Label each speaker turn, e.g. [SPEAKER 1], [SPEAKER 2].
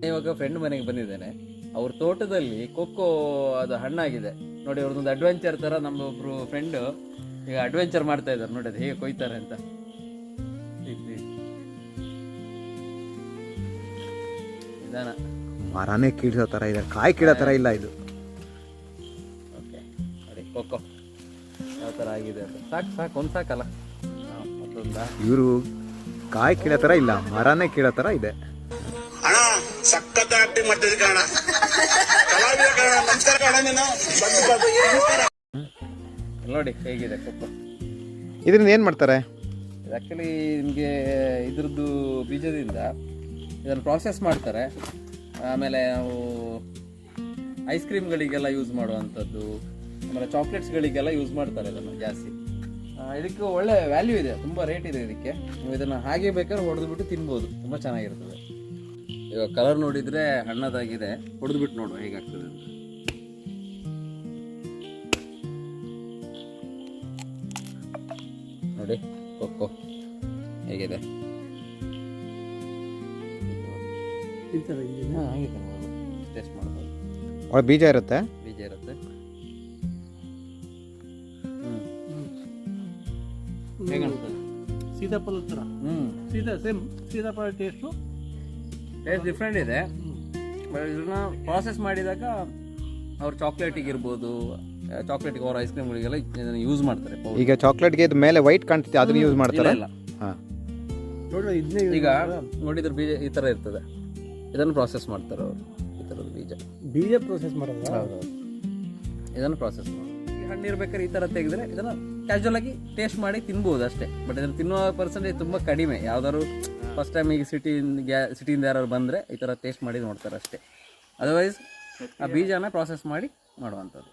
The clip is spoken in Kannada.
[SPEAKER 1] ಇವಾಗ ಫ್ರೆಂಡ್ ಮನೆಗೆ ಬಂದಿದ್ದೇನೆ. ಅವ್ರ ತೋಟದಲ್ಲಿ ಕೊಕ್ಕೋ ಅದು ಹಣ್ಣಾಗಿದೆ ನೋಡಿ. ಅವ್ರದ್ದೊಂದು ಅಡ್ವೆಂಚರ್ ತರ ನಮ್ಮೊಬ್ರು ಫ್ರೆಂಡ್ ಈಗ ಅಡ್ವೆಂಚರ್ ಮಾಡ್ತಾ ಇದ್ದಾರೆ ನೋಡಿ, ಅದು ಹೇಗೆ ಕೊಯ್ತಾರೆ ಅಂತ. ನಿಧಾನ,
[SPEAKER 2] ಮರನೇ ಕೀಳ್ಸೋ ತರ ಇದೆ, ಕಾಯಿ ಕೀಳೋ ತರ ಇಲ್ಲ ಇದು.
[SPEAKER 1] ಓಕೆ ನೋಡಿ ಕೊಕ್ಕೋ ಯಾವ ತರ ಆಗಿದೆ ಅಂತ. ಸಾಕು ಸಾಕು, ಒಂದು ಸಾಕಲ್ಲ. ಮತ್ತೊಂದ
[SPEAKER 2] ಇವರು ಕಾಯಿ ಕೀಳೋ ತರ ಇಲ್ಲ, ಮರನೇ ಕೀಳೋ ತರ ಇದೆ.
[SPEAKER 3] ಸಖತ್ ಆಕ್ಟಿಂಗ್ ಮಾಡ್ತಿದ್ದೆ ಕಾರಣ ಕಲಾವಿದ ಕಾರಣ. ನಮಸ್ಕಾರ ಕಾರಣ, ನೀನು
[SPEAKER 1] ನೋಡಿ ಹೇಗಿದೆ ಕೊಕ್ಕೋ.
[SPEAKER 2] ಇದರಿಂದ ಏನ್ ಮಾಡ್ತಾರೆ?
[SPEAKER 1] ಆ್ಯಕ್ಚುಲಿ ನಿಮಗೆ ಇದ್ರದ್ದು ಬೀಜದಿಂದ ಇದನ್ನು ಪ್ರಾಸೆಸ್ ಮಾಡ್ತಾರೆ. ಆಮೇಲೆ ನಾವು ಐಸ್ ಕ್ರೀಮ್ಗಳಿಗೆಲ್ಲ ಯೂಸ್ ಮಾಡುವಂಥದ್ದು, ಆಮೇಲೆ ಚಾಕ್ಲೇಟ್ಸ್ಗಳಿಗೆಲ್ಲ ಯೂಸ್ ಮಾಡ್ತಾರೆ ಇದನ್ನು ಜಾಸ್ತಿ. ಇದಕ್ಕೆ ಒಳ್ಳೆ ವ್ಯಾಲ್ಯೂ ಇದೆ, ತುಂಬ ರೇಟ್ ಇದೆ ಇದಕ್ಕೆ. ನೀವು ಇದನ್ನು ಹಾಗೆ ಬೇಕಾದ್ರೆ ಹೊಡೆದ್ಬಿಟ್ಟು ತಿನ್ಬೋದು, ತುಂಬ ಚೆನ್ನಾಗಿರ್ತದೆ. ಇವಾಗ ಕಲರ್ ನೋಡಿದರೆ ಹಣ್ಣದಾಗಿದೆ, ಹೊಡೆದ್ಬಿಟ್ಟು ನೋಡುವ ಹೇಗಾಗ್ತದೆ ಅಂತ. ನೋಡಿ ಕೊಕ್ಕೋ ಹೇಗಿದೆ. ಟೇಸ್ಟ್ ಮಾಡ್ಬೋದು.
[SPEAKER 2] ಒಳ್ಳೆ ಬೀಜ ಇರುತ್ತೆ,
[SPEAKER 1] ಬೀಜ ಇರುತ್ತೆ. ಹೇಗನ್ಸ್ತದೆ?
[SPEAKER 4] ಸೀತಾಫಲ ಥರ. ಸೇಮ್ ಸೀತಾಫಲ ಟೇಸ್ಟು
[SPEAKER 1] ಡಿಫ್ರೆಂಟ್ ಇದೆ. ಬಟ್ ಇದನ್ನ ಪ್ರಾಸೆಸ್ ಮಾಡಿದಾಗ ಅವ್ರು ಚಾಕ್ಲೇಟಿಗೆ ಇರ್ಬೋದು, ಚಾಕ್ಲೇಟಿಗೆ ಅವ್ರ ಐಸ್ ಕ್ರೀಮ್ಗಳಿಗೆಲ್ಲ ಇದನ್ನು ಯೂಸ್ ಮಾಡ್ತಾರೆ.
[SPEAKER 2] ಈಗ ಚಾಕ್ಲೇಟ್ಗೆ ಇದು ಮೇಲೆ ವೈಟ್ ಕಾಣ್ತಿದೆ, ಅದನ್ನ ಯೂಸ್ ಮಾಡ್ತಾರೆ.
[SPEAKER 1] ಇಲ್ಲ
[SPEAKER 2] ಹಾಂ,
[SPEAKER 4] ನೋಡ್ರಿ, ಇದನ್ನೇ
[SPEAKER 1] ಈಗ ನೋಡಿದ್ರೆ ಬೀಜ ಈ ಥರ ಇರ್ತದೆ, ಇದನ್ನು ಪ್ರಾಸೆಸ್ ಮಾಡ್ತಾರೆ ಅವರು. ಈ ಥರದ
[SPEAKER 4] ಬೀಜ ಪ್ರೊಸೆಸ್ ಮಾಡೋದು.
[SPEAKER 1] ಹೌದೌದು, ಇದನ್ನು ಪ್ರಾಸೆಸ್ ಮಾಡಿ ಈ ಹಣ್ಣು ಇರ್ಬೇಕಾದ್ರೆ ಈ ಥರ ತೆಗೆದ್ರೆ ಇದನ್ನು ಕ್ಯಾಶುವಲ್ ಆಗಿ ಟೇಸ್ಟ್ ಮಾಡಿ ತಿನ್ಬೋದು ಅಷ್ಟೇ. ಬಟ್ ಇದನ್ನು ತಿನ್ನುವ ಪರ್ಸೆಂಟೇಜ್ ತುಂಬ ಕಡಿಮೆ. ಯಾವ್ದಾದ್ರು ಫಸ್ಟ್ ಟೈಮ್ ಈಗ ಸಿಟಿಯಿಂದ ಯಾರು ಬಂದರೆ ಈ ಥರ ಟೇಸ್ಟ್ ಮಾಡಿ ನೋಡ್ತಾರೆ ಅಷ್ಟೇ. ಅದರ್ವೈಸ್ ಆ ಬೀಜನ ಪ್ರಾಸೆಸ್ ಮಾಡಿ ಮಾಡುವಂಥದ್ದು.